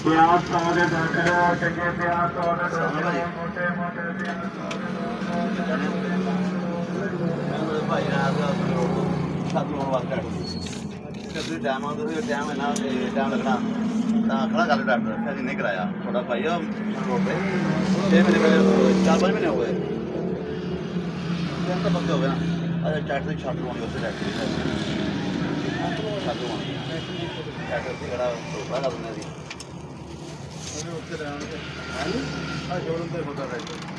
ਪਿਆਰ ਤੋਂ ਦੇ ਡਾਕਟਰ ਚੰਗੇ ਪਿਆਰ ਤੋਂ ਦੇ ਡਾਕਟਰ ਮੋਟੇ ਮੋਟੇ ਪਿਆਰ ਤੋਂ ਭਾਈ ਨਾਲ ਸੱਤ ਲੋਨ ਵਾਰ ਕੱਟ ਕਦੇ ਟਾਈਮ ਆਉਂਦਾ ਸੀ ਟਾਈਮ ਹੈ ਨਾ ਟਾਈਮ ਲੱਗਣਾ ਤਾਂ ਖੜਾ ਕਰ ਡਾਕਟਰ ਫਿਰ ਨਹੀਂ ਕਰਾਇਆ ਥੋੜਾ ਭਾਈ ਰੋਡ ਤੇ 6 ਮਹੀਨੇ ਪਹਿਲੇ 4-5 ਮਹੀਨੇ ਹੋ ਗਏ ਤਾਂ ਬੰਦ ਹੋ ਗਿਆ ਨਾ ਅਰੇ ਚਾਟ ਦੇ ਛੱਡ ਲਵਾਂਗੇ ਉਸੇ ਡਾਕਟਰ ਛੱਡ ਲਵਾਂਗੇ ਡਾਕਟਰ ਦੀ ਖੜਾ ਧੋਖਾ ਕਰ ਦਿੰਦੇ ਸੀ ਉੱਥੇ ਰਹਿਣ ਆ ਜੋੜਨ ਤੇ ਹੁੰਦਾ ਰਹਿ